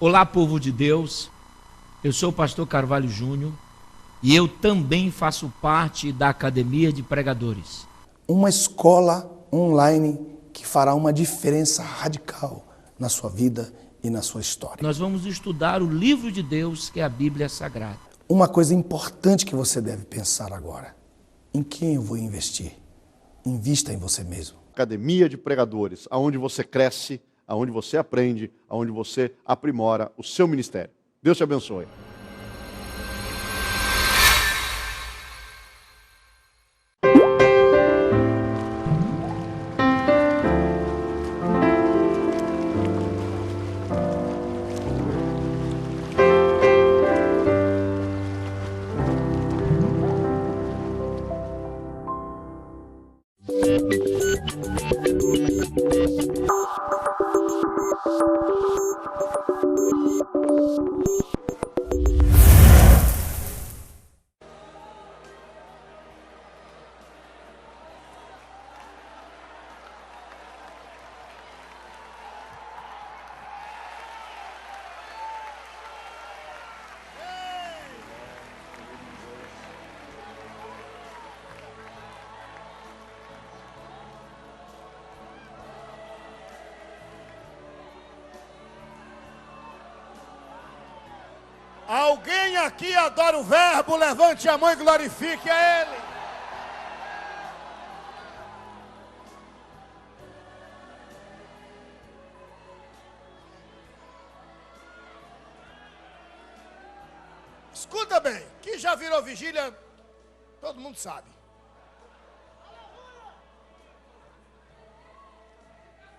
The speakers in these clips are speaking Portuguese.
Olá, povo de Deus, eu sou o pastor Carvalho Júnior e eu também faço parte da Academia de Pregadores. Uma escola online que fará uma diferença radical na sua vida e na sua história. Nós vamos estudar o livro de Deus, que é a Bíblia Sagrada. Uma coisa importante que você deve pensar agora: em quem eu vou investir? Invista em você mesmo. Academia de Pregadores, aonde você cresce, aonde você aprende, aonde você aprimora o seu ministério. Deus te abençoe. Alguém aqui adora o verbo? Levante a mão e glorifique a Ele. Escuta bem, que já virou vigília, todo mundo sabe.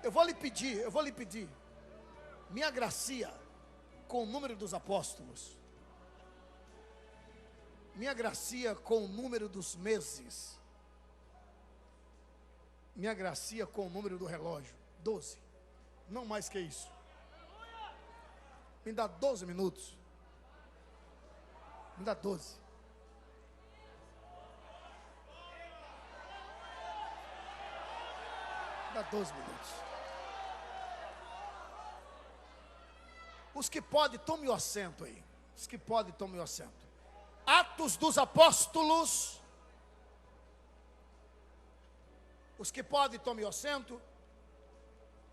Eu vou lhe pedir, minha gracia com o número dos apóstolos, minha gracia com o número dos meses, minha gracia com o número do relógio, 12, não mais que isso. Me dá 12 minutos, me dá 12. Me dá 12 minutos. Os que podem, tome o assento aí. Os que podem, tome o assento. Atos dos Apóstolos. Os que podem, tome o assento.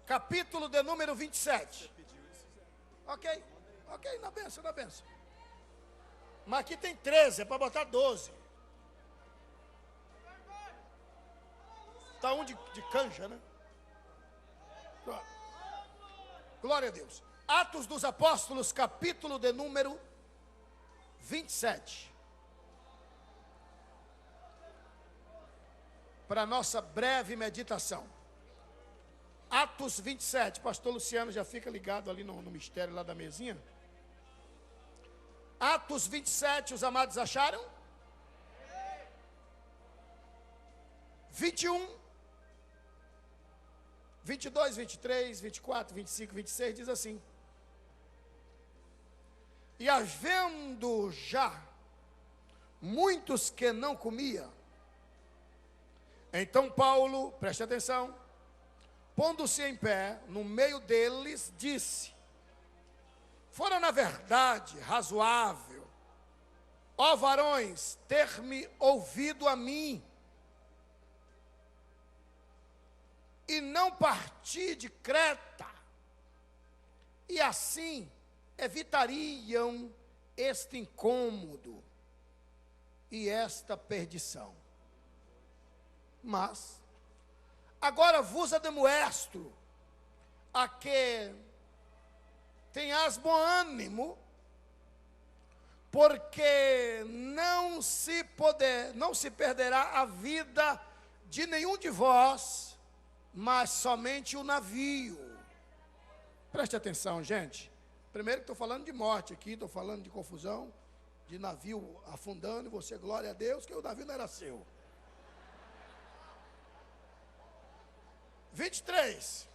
Capítulo de número 27. Ok, na benção. Mas aqui tem 13, é para botar 12. Está um de canja, né? Glória a Deus. Atos dos Apóstolos, capítulo de número 27. Para nossa breve meditação. Atos 27. Pastor Luciano já fica ligado ali no mistério lá da mesinha. Atos 27, os amados acharam? 21, 22, 23, 24, 25, 26, diz assim: e havendo já muitos que não comia, então Paulo, preste atenção, pondo-se em pé no meio deles, disse: fora na verdade razoável, ó varões, ter-me ouvido a mim, e não partir de Creta, e assim evitariam este incômodo e esta perdição. Mas agora vos admoesto a que tenhas bom ânimo, porque não se perderá a vida de nenhum de vós, mas somente o navio. Preste atenção, gente. Primeiro que estou falando de morte aqui, estou falando de confusão, de navio afundando, e você, glória a Deus, que o navio não era seu. 23.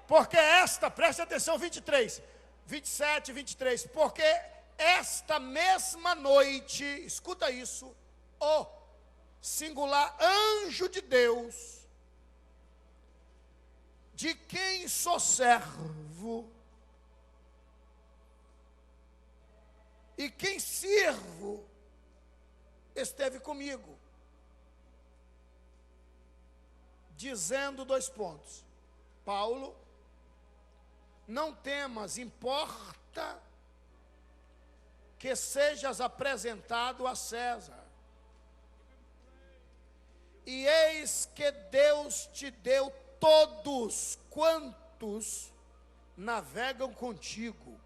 Porque esta, preste atenção, 23, 27, 23, porque esta mesma noite, escuta isso, o singular anjo de Deus, de quem sou servo, e quem sirvo, esteve comigo, dizendo 2 pontos. Paulo, não temas, importa que sejas apresentado a César. E eis que Deus te deu todos quantos navegam contigo.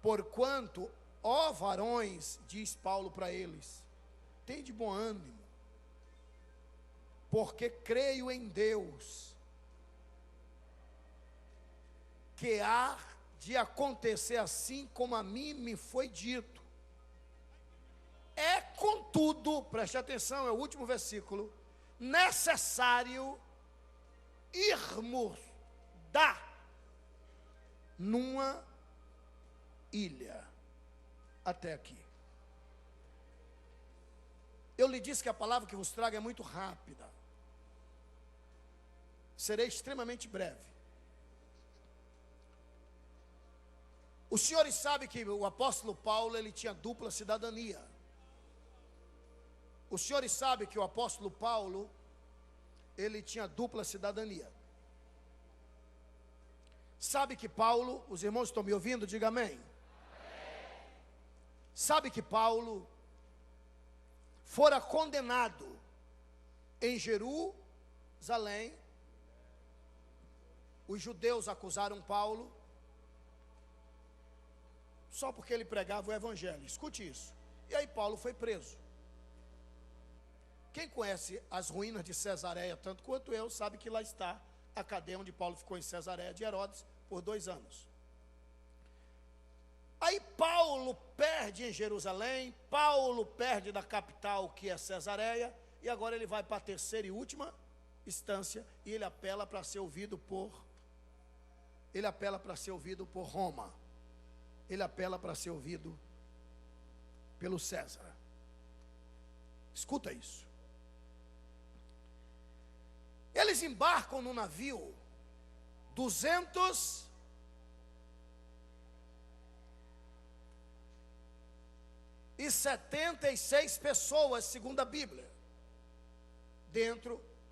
Porquanto, ó varões, diz Paulo para eles, tem de bom ânimo, porque creio em Deus, que há de acontecer assim como a mim me foi dito. É, contudo, preste atenção, é o último versículo, necessário irmos numa ilha. Até aqui. Eu lhe disse que a palavra que vos trago é muito rápida. Serei extremamente breve. Os senhores sabem que o apóstolo Paulo, ele tinha dupla cidadania. Os senhores sabem que o apóstolo Paulo, ele tinha dupla cidadania. Sabe que Paulo, os irmãos estão me ouvindo? Diga amém. Sabe que Paulo fora condenado em Jerusalém. Os judeus acusaram Paulo só porque ele pregava o evangelho. Escute isso. E aí Paulo foi preso. Quem conhece as ruínas de Cesareia, tanto quanto eu, sabe que lá está a cadeia onde Paulo ficou em Cesareia de Herodes por 2 anos. Aí Paulo perde em Jerusalém, Paulo perde da capital, que é Cesareia, e agora ele vai para a terceira e última instância, e ele apela para ser ouvido por Roma. Ele apela para ser ouvido pelo César. Escuta isso. Eles embarcam no navio 276 pessoas, segundo a Bíblia,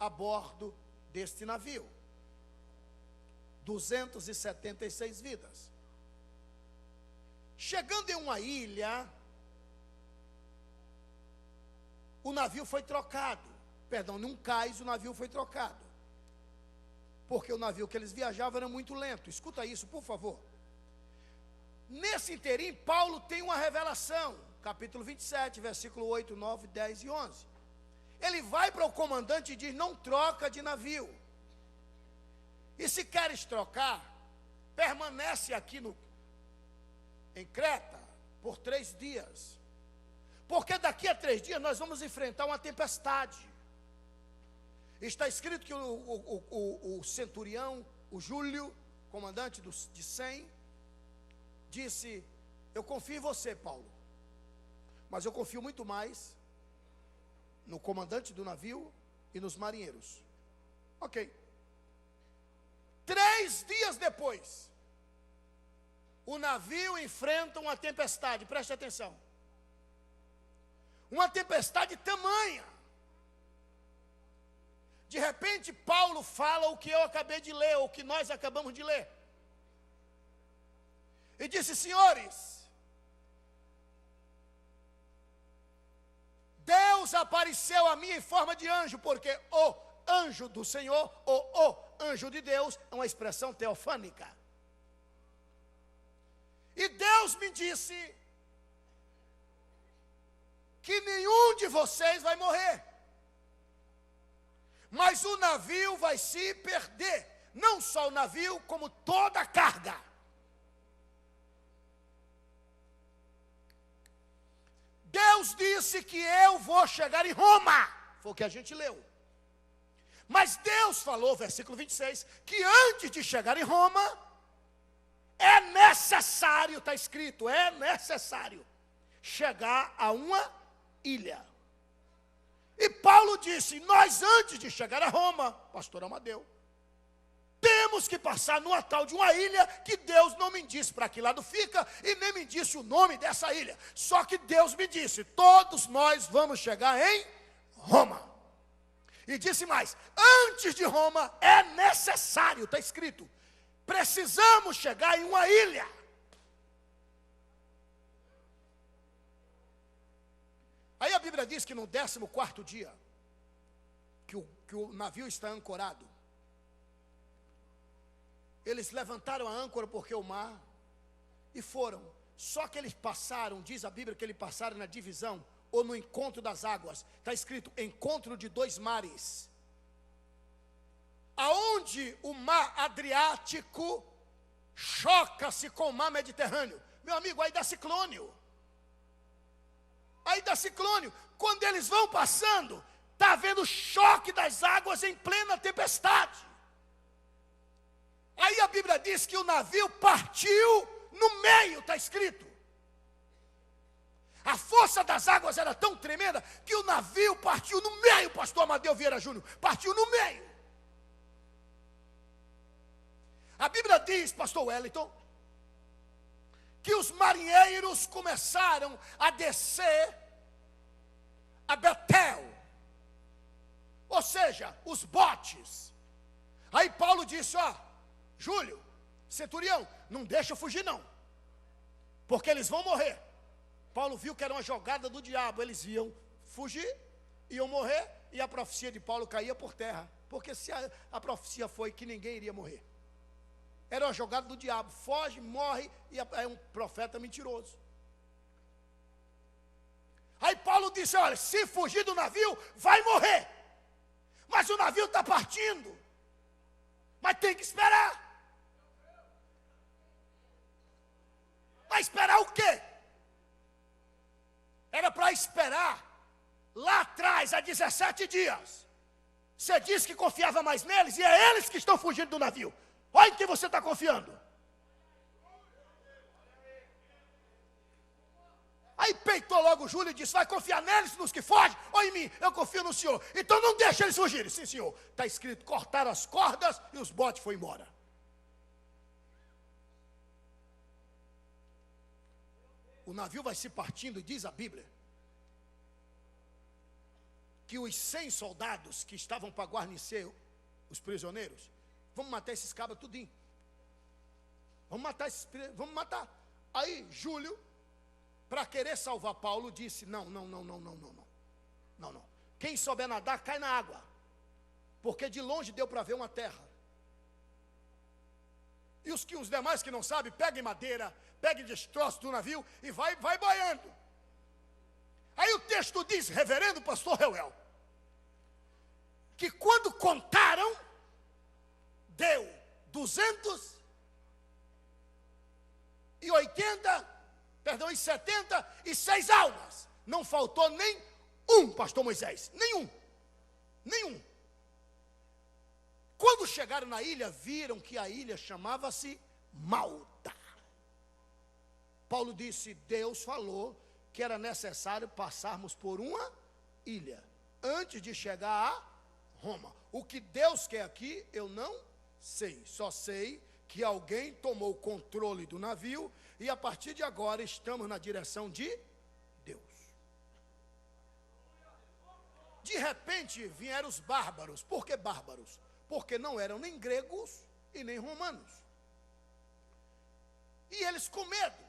a bordo deste navio. 276 vidas. Chegando em uma ilha, o navio foi trocado. Perdão, num cais o navio foi trocado. Porque o navio que eles viajavam era muito lento. Escuta isso, por favor. Nesse interim, Paulo tem uma revelação. Capítulo 27, versículo 8, 9, 10 e 11. Ele vai para o comandante e diz, não troca de navio. E se queres trocar, permanece aqui em Creta por 3 dias. Porque daqui a 3 dias nós vamos enfrentar uma tempestade. Está escrito que o centurião, o Júlio, comandante de 100, disse, eu confio em você, Paulo, mas eu confio muito mais no comandante do navio e nos marinheiros. Ok. 3 dias depois, o navio enfrenta uma tempestade, preste atenção. Uma tempestade tamanha. De repente, Paulo fala o que eu acabei de ler, o que nós acabamos de ler. E disse, senhores, Deus apareceu a mim em forma de anjo, porque o anjo do Senhor, o anjo de Deus, é uma expressão teofânica. E Deus me disse que nenhum de vocês vai morrer. Mas o navio vai se perder. Não só o navio, como toda a carga. Deus disse que eu vou chegar em Roma. Foi o que a gente leu. Mas Deus falou, versículo 26, que antes de chegar em Roma, é necessário, está escrito, é necessário, chegar a uma ilha. E Paulo disse, nós antes de chegar a Roma, pastor Amadeu, temos que passar numa tal de uma ilha que Deus não me disse para que lado fica e nem me disse o nome dessa ilha. Só que Deus me disse, todos nós vamos chegar em Roma. E disse mais, antes de Roma é necessário, está escrito, precisamos chegar em uma ilha. Aí a Bíblia diz que no 14º dia, que o navio está ancorado, eles levantaram a âncora porque o mar, e foram. Só que eles passaram, diz a Bíblia que eles passaram na divisão, ou no encontro das águas. Está escrito, encontro de dois mares. Aonde o mar Adriático choca-se com o mar Mediterrâneo. Meu amigo, aí dá ciclônio. Aí dá ciclônio. Quando eles vão passando, está havendo choque das águas em plena tempestade. Aí a Bíblia diz que o navio partiu no meio, está escrito. A força das águas era tão tremenda que o navio partiu no meio, pastor Amadeu Vieira Júnior, partiu no meio. A Bíblia diz, pastor Wellington, que os marinheiros começaram a descer a Betel, ou seja, os botes. Aí Paulo disse, Júlio, centurião, não deixa eu fugir não, porque eles vão morrer. Paulo viu que era uma jogada do diabo, eles iam fugir, iam morrer, e a profecia de Paulo caía por terra, porque se a profecia foi que ninguém iria morrer, era uma jogada do diabo, foge, morre, e é um profeta mentiroso. Aí Paulo disse, olha, se fugir do navio, vai morrer, mas o navio está partindo, mas tem que esperar. Mas esperar o quê? Era para esperar lá atrás, há 17 dias. Você disse que confiava mais neles, e é eles que estão fugindo do navio. Olha em quem você está confiando. Aí peitou logo o Júlio e disse, vai confiar neles, nos que fogem, ou em mim? Eu confio no senhor. Então não deixa eles fugirem. Sim, senhor. Está escrito, cortaram as cordas e os botes foram embora. O navio vai se partindo, e diz a Bíblia, que os 100 soldados que estavam para guarnecer os prisioneiros, vamos matar esses cabras tudinho. Vamos matar. Aí Júlio, para querer salvar Paulo, disse, não. Quem souber nadar, cai na água. Porque de longe deu para ver uma terra. E os demais que não sabem, peguem madeira, peguem destroços do navio e vai boiando. Aí o texto diz, reverendo pastor Reuel, que quando contaram, deu 276 almas. Não faltou nem um, pastor Moisés, nenhum. Quando chegaram na ilha, viram que a ilha chamava-se Malta. Paulo disse, Deus falou que era necessário passarmos por uma ilha, antes de chegar a Roma. O que Deus quer aqui, eu não sei. Só sei que alguém tomou o controle do navio, e a partir de agora estamos na direção de Deus. De repente vieram os bárbaros. Por que bárbaros? Porque não eram nem gregos e nem romanos. E eles com medo.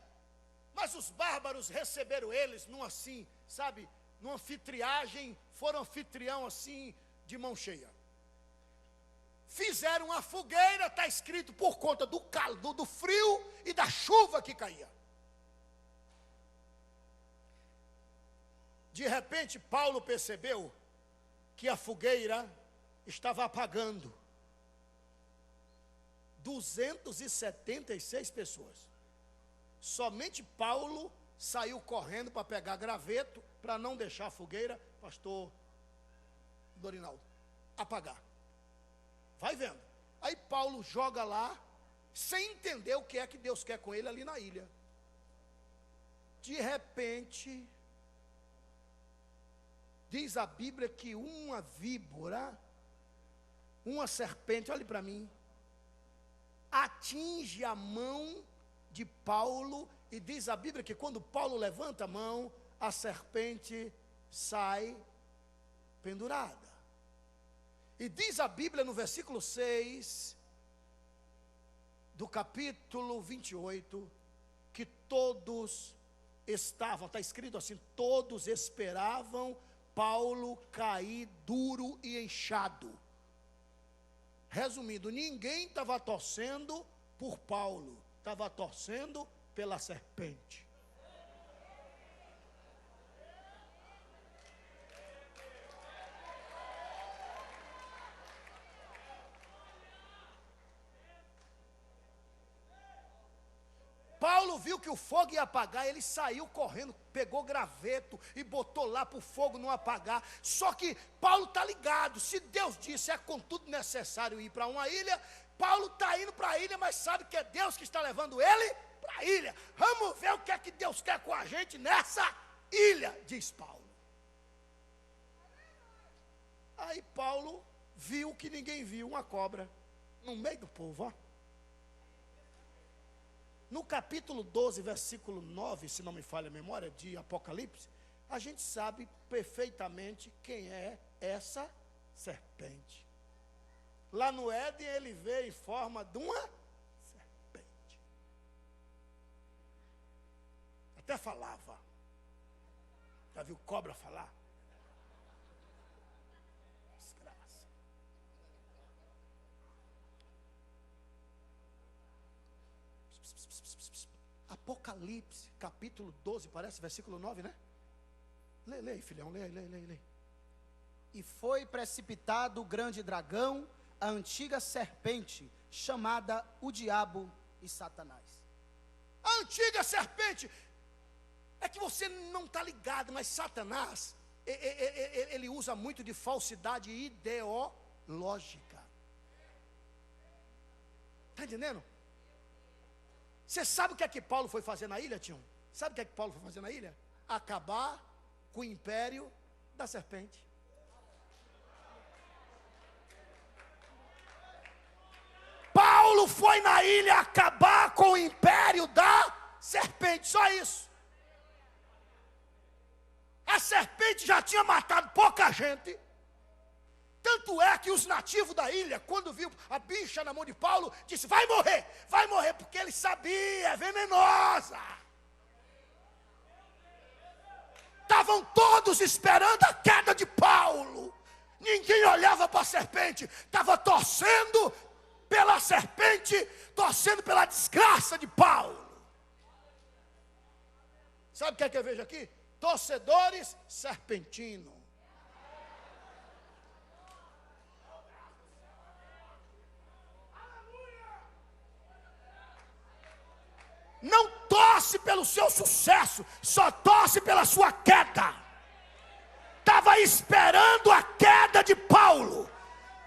Mas os bárbaros receberam eles num assim, sabe, numa anfitriagem, foram anfitrião assim, de mão cheia. Fizeram uma fogueira, está escrito, por conta do calor, do frio e da chuva que caía. De repente, Paulo percebeu que a fogueira estava apagando 276 pessoas. Somente Paulo saiu correndo para pegar graveto, para não deixar a fogueira, pastor Dorinaldo, apagar. Vai vendo. Aí Paulo joga lá, sem entender o que é que Deus quer com ele ali na ilha. De repente, diz a Bíblia que uma víbora, uma serpente, olhe para mim, atinge a mão de Paulo, e diz a Bíblia que quando Paulo levanta a mão, a serpente sai pendurada. E diz a Bíblia no versículo 6 do capítulo 28, que todos estavam, está escrito assim, todos esperavam Paulo cair duro e inchado. Resumindo, ninguém estava torcendo por Paulo, estava torcendo pela serpente. Paulo viu que o fogo ia apagar, ele saiu correndo, pegou graveto e botou lá para o fogo não apagar. Só que Paulo está ligado, se Deus disse é contudo necessário ir para uma ilha, Paulo está indo para a ilha, mas sabe que é Deus que está levando ele para a ilha. Vamos ver o que é que Deus quer com a gente nessa ilha, diz Paulo. Aí Paulo viu que ninguém viu, uma cobra no meio do povo, ó. No capítulo 12, versículo 9, se não me falha a memória, de Apocalipse, a gente sabe perfeitamente quem é essa serpente. Lá no Éden, ele veio em forma de uma serpente. Até falava. Já viu cobra falar? Desgraça. Apocalipse, capítulo 12, parece, versículo 9, né? Lê aí, filhão, lê. E foi precipitado o grande dragão, a antiga serpente, chamada o diabo e Satanás. A antiga serpente, é que você não está ligado, mas Satanás, ele usa muito de falsidade ideológica. Está entendendo? Você sabe o que é que Paulo foi fazer na ilha, Tião? Sabe o que é que Paulo foi fazer na ilha? Acabar com o império da serpente. Paulo foi na ilha acabar com o império da serpente, só isso. A serpente já tinha matado pouca gente. Tanto é que os nativos da ilha, quando viu a bicha na mão de Paulo, disse, vai morrer, porque ele sabia, é venenosa. Estavam todos esperando a queda de Paulo. Ninguém olhava para a serpente, estava torcendo pela serpente, torcendo pela desgraça de Paulo. Sabe o que é que eu vejo aqui? Torcedores serpentinos. Não torce pelo seu sucesso, só torce pela sua queda. Estava esperando a queda de Paulo.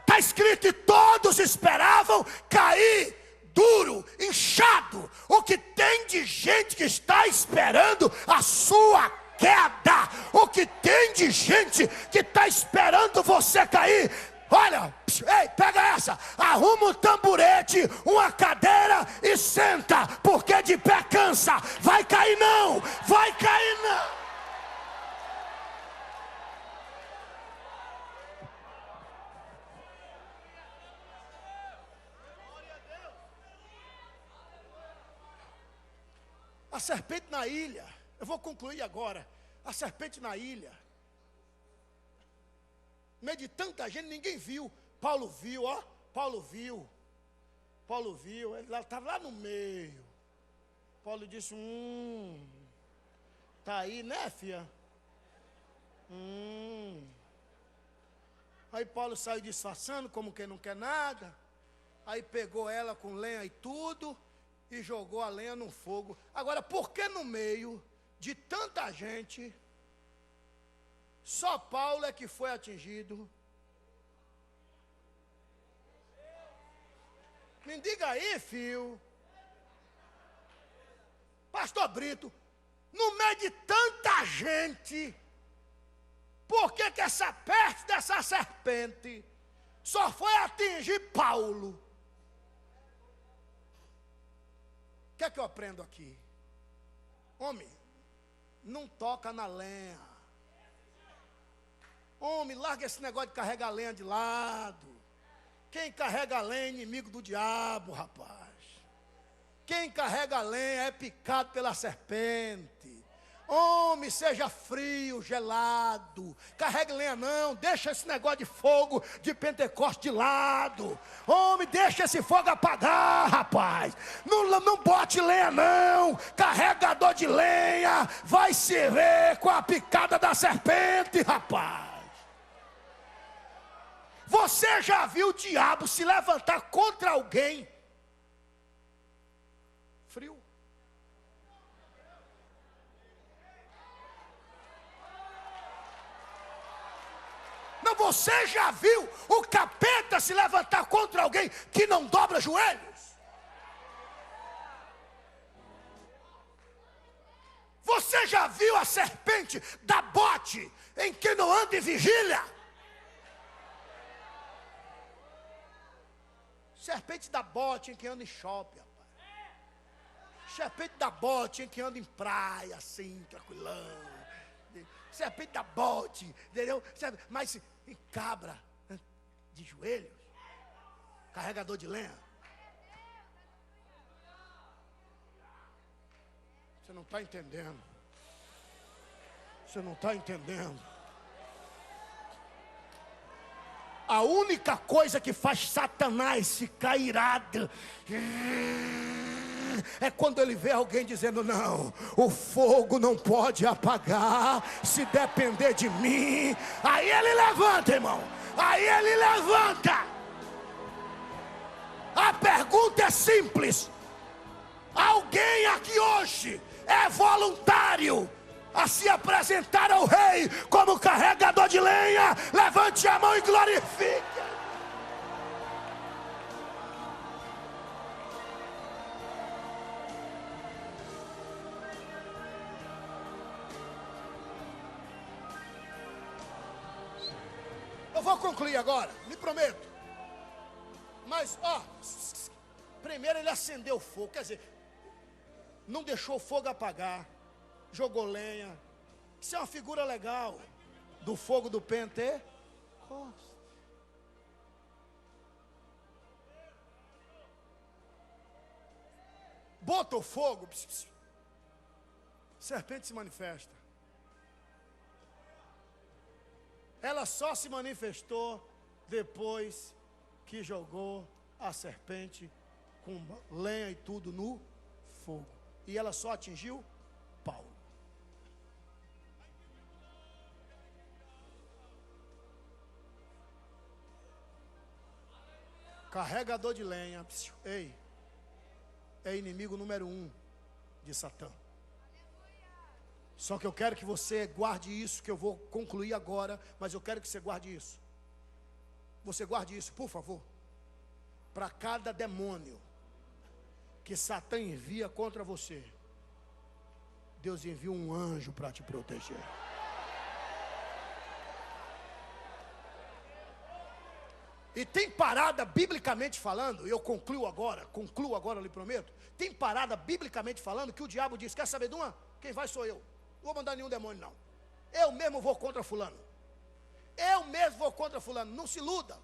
Está escrito, e todos esperavam cair duro, inchado. O que tem de gente que está esperando a sua queda? O que tem de gente que está esperando você cair? Olha, ei, pega essa, arruma um tamborete, uma cadeira e senta, porque de pé cansa. Vai cair não, vai cair não. A serpente na ilha, eu vou concluir agora. A serpente na ilha, no meio de tanta gente, ninguém viu. Paulo viu, ó. Paulo viu, ele estava lá no meio. Paulo disse, tá aí, né, filha? Aí Paulo saiu disfarçando, como quem não quer nada. Aí pegou ela com lenha e tudo, e jogou a lenha no fogo. Agora, por que no meio de tanta gente, só Paulo é que foi atingido? Me diga aí, filho. Pastor Brito, no meio de tanta gente, por que essa peste dessa serpente só foi atingir Paulo? O que é que eu aprendo aqui? Homem, não toca na lenha. Homem, larga esse negócio de carregar a lenha de lado. Quem carrega a lenha é inimigo do diabo, rapaz. Quem carrega a lenha é picado pela serpente. Homem, seja frio, gelado. Carregue lenha não, deixa esse negócio de fogo de Pentecostes de lado. Homem, deixa esse fogo apagar, rapaz. Não bote lenha não. Carregador de lenha vai se ver com a picada da serpente, rapaz. Você já viu o diabo se levantar contra alguém frio? Não, você já viu o capeta se levantar contra alguém que não dobra joelhos? Você já viu a serpente da bote em que não anda em vigília? Serpente da bote em que anda em shopping, rapaz. Serpente da bote em que anda em praia, assim, tranquilão. Serpente da bote, entendeu? Mas em cabra, de joelhos, carregador de lenha. Você não está entendendo. Você não está entendendo. A única coisa que faz Satanás ficar irado é quando ele vê alguém dizendo: não, o fogo não pode apagar, se depender de mim. Aí ele levanta, irmão. Aí ele levanta. A pergunta é simples: alguém aqui hoje é voluntário a se apresentar ao rei como carregador de lenha? Levante a mão e glorifique. Eu vou concluir agora, me prometo. Mas, primeiro ele acendeu o fogo, quer dizer, não deixou o fogo apagar, jogou lenha. Isso é uma figura legal do fogo do Pentecoste. Botou fogo, serpente se manifesta. Ela só se manifestou depois que jogou a serpente com lenha e tudo no fogo. E ela só atingiu Paulo. Carregador de lenha, ei, é inimigo número 1 de Satã. Só que eu quero que você guarde isso, que eu vou concluir agora, mas eu quero que você guarde isso. Você guarde isso, por favor. Para cada demônio que Satã envia contra você, Deus envia um anjo para te proteger. E tem parada, biblicamente falando, e eu concluo agora, lhe prometo. Tem parada, biblicamente falando, que o diabo diz: quer saber de uma? Quem vai sou eu. Não vou mandar nenhum demônio, não. Eu mesmo vou contra fulano. Eu mesmo vou contra fulano. Não se iluda.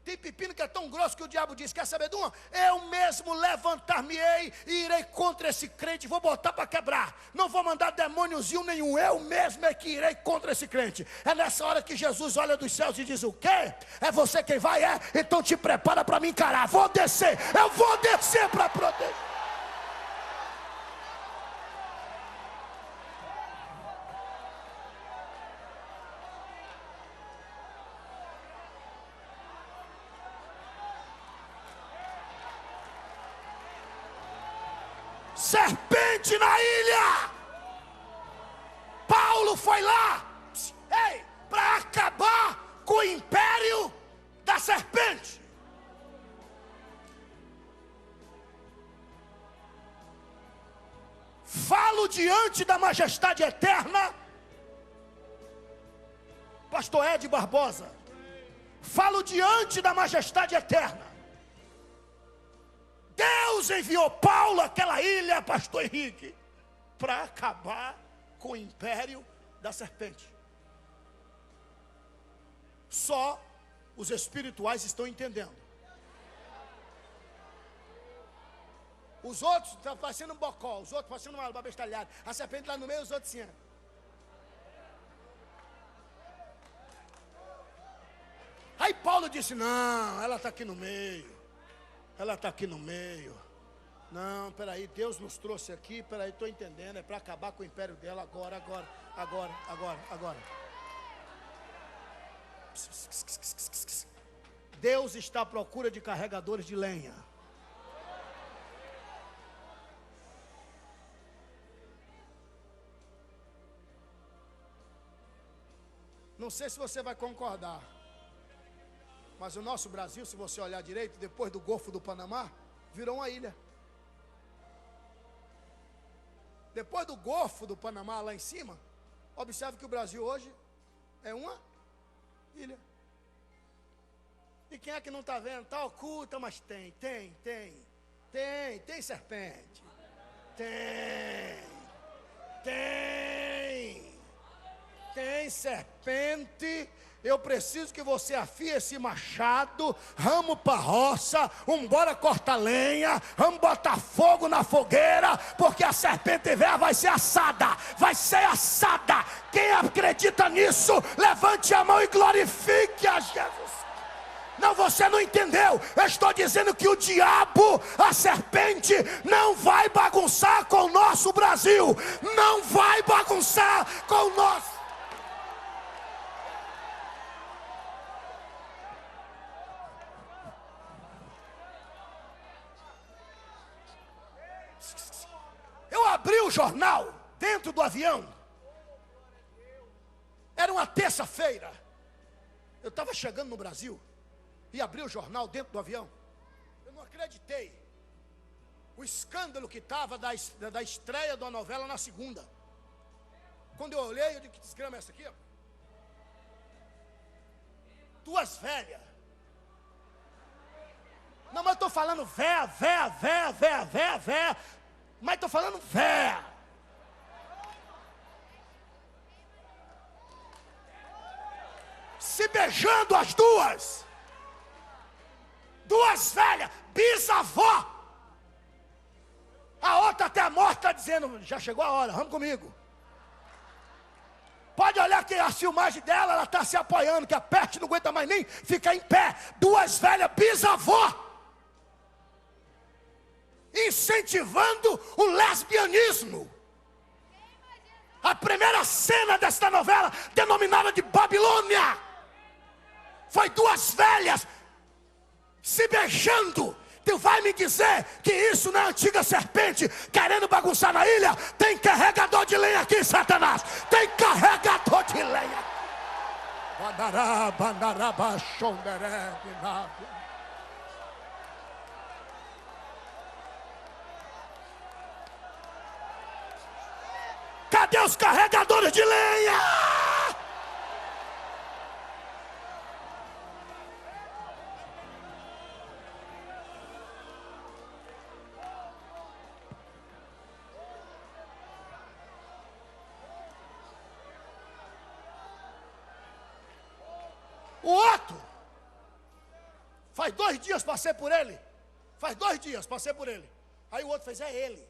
Tem pepino que é tão grosso que o diabo diz: quer saber de uma? Eu mesmo levantar-me-ei e irei contra esse crente. Vou botar para quebrar. Não vou mandar demôniozinho nenhum. Eu mesmo é que irei contra esse crente. É nessa hora que Jesus olha dos céus e diz: o quê? É você quem vai? É? Então te prepara para me encarar. Vou descer. Eu vou descer para proteger. Serpente na ilha. Paulo foi lá, para acabar com o império da serpente. Falo diante da majestade eterna. Pastor Ed Barbosa. Falo diante da majestade eterna. Deus enviou Paulo àquela ilha, pastor Henrique, para acabar com o império da serpente. Só os espirituais estão entendendo. Os outros estão fazendo um bocó, os outros fazendo uma bestalhada. A serpente lá no meio, os outros sim. Aí Paulo disse, não, ela está aqui no meio. Ela está aqui no meio. Não, peraí, Deus nos trouxe aqui, peraí, estou entendendo, é para acabar com o império dela agora. Deus está à procura de carregadores de lenha. Não sei se você vai concordar, mas o nosso Brasil, se você olhar direito, depois do Golfo do Panamá, virou uma ilha. Depois do Golfo do Panamá lá em cima, observe que o Brasil hoje é uma ilha. E quem é que não está vendo? Está oculta, mas tem serpente. Tem serpente. Eu preciso que você afie esse machado. Vamos para a roça. Vamos embora cortar lenha. Vamos botar fogo na fogueira. Porque a serpente velha vai ser assada. Vai ser assada. Quem acredita nisso, levante a mão e glorifique a Jesus. Não, você não entendeu. Eu estou dizendo que o diabo, a serpente, não vai bagunçar com o nosso Brasil. Não vai bagunçar com o nosso. Eu abri o jornal dentro do avião. Era uma terça-feira. Eu estava chegando no Brasil e abri o jornal dentro do avião. Eu não acreditei. O escândalo que estava da estreia da novela na segunda. Quando eu olhei, eu disse, que desgrama é essa aqui? Ó? Duas velhas. Não, mas eu estou falando véia. Mas estou falando véia. Se beijando as duas. Duas velhas, bisavó. A outra até a morte está dizendo, já chegou a hora, vamos comigo. Pode olhar que a filmagem dela, ela está se apoiando, que a peste não aguenta mais nem ficar em pé. Duas velhas, bisavó. Incentivando o lesbianismo. A primeira cena desta novela, denominada de Babilônia, foi duas velhas se beijando. Tu vai me dizer que isso não é a antiga serpente querendo bagunçar na ilha? Tem carregador de lenha aqui, Satanás. Tem carregador de lenha. Cadê os carregadores de lenha? O outro, faz 2 dias passei por ele. Faz 2 dias passei por ele. Aí o outro fez, é ele.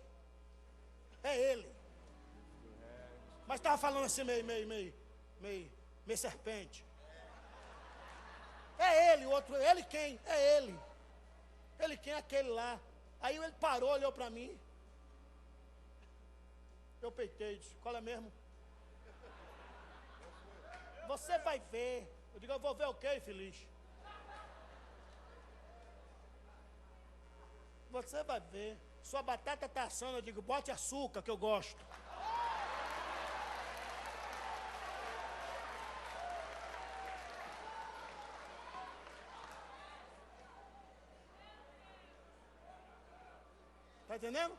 Mas estava falando assim meio serpente. É ele, o outro, ele quem? É ele. Ele quem? Aquele lá. Aí ele parou, olhou para mim. Eu peitei, disse, qual é mesmo? Você vai ver. Eu digo, eu vou ver o quê, infeliz? Você vai ver. Sua batata tá assando, eu digo, bote açúcar que eu gosto. Tá entendendo?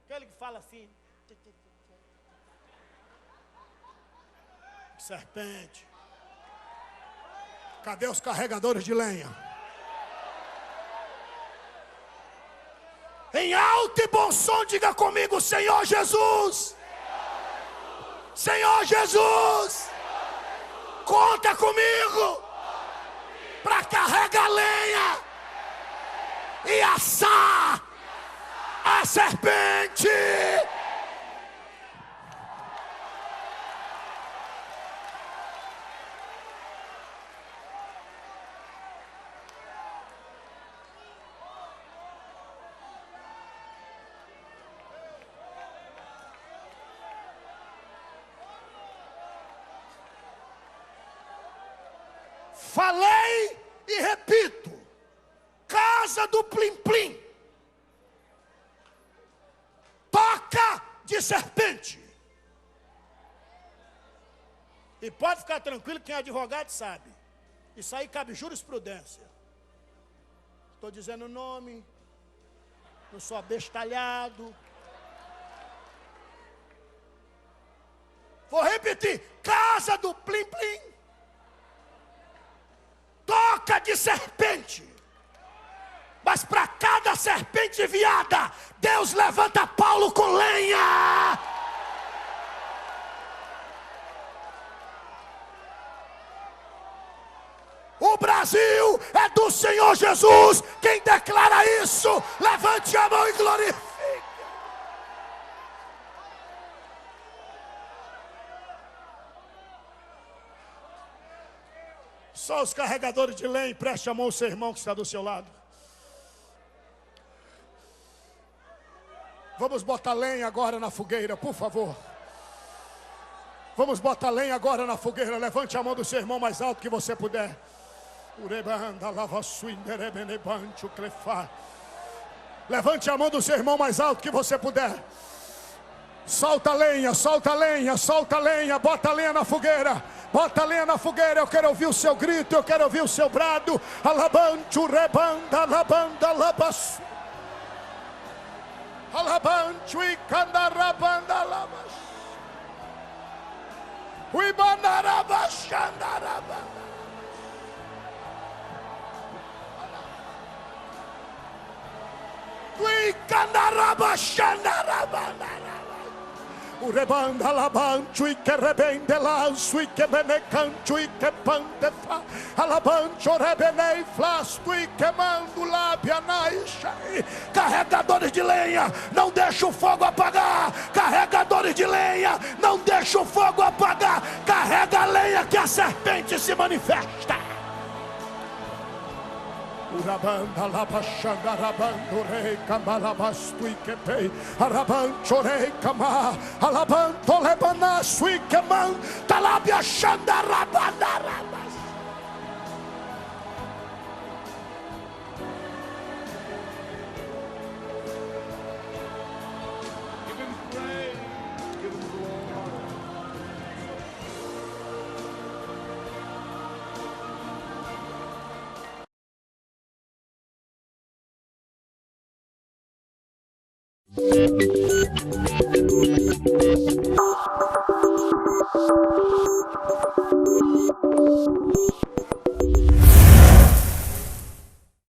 Aquele que fala assim, Serpente. Cadê os carregadores de lenha? Em alto e bom som, diga comigo: Senhor Jesus. Senhor Jesus. Conta comigo para carregar lenha e assar a serpente. Falei e repito: casa do plim-plim, toca de serpente. E pode ficar tranquilo, quem é advogado sabe. Isso aí cabe jurisprudência. Estou dizendo o nome, não sou abestalhado. Vou repetir: casa do plim-plim, toca de serpente. Mas para cada serpente viada, Deus levanta Paulo com lenha. O Brasil é do Senhor Jesus. Quem declara isso, levante a mão e glorifique. Só os carregadores de lenha, preste a mão ao seu irmão que está do seu lado. Vamos botar lenha agora na fogueira, por favor. Vamos botar lenha agora na fogueira. Levante a mão do seu irmão mais alto que você puder. Levante a mão do seu irmão mais alto que você puder. Solta a lenha, solta a lenha, solta a lenha. Bota a lenha na fogueira. Bota a lenha na fogueira. Eu quero ouvir o seu grito, eu quero ouvir o seu brado. Alabancho, rebanda, alabanda, alabas. Alabancho e candarabanda, alabas. Uibandarabashandarabanda. O rebanda alabancho e que rebende lanço e que benecancho e que pandefa alabancho rebenei flasto e queimando lábia naisha. Carregadores de lenha, não deixa o fogo apagar. Carregadores de lenha, não deixa o fogo apagar. Carrega a lenha que a serpente se manifesta. Urabanda labashanda rabando rei kamalabastu ikepei arabancho rei kama alabanto lebanasu ikeman talabia shanda rabanda rabas. Give him praise, give him glory.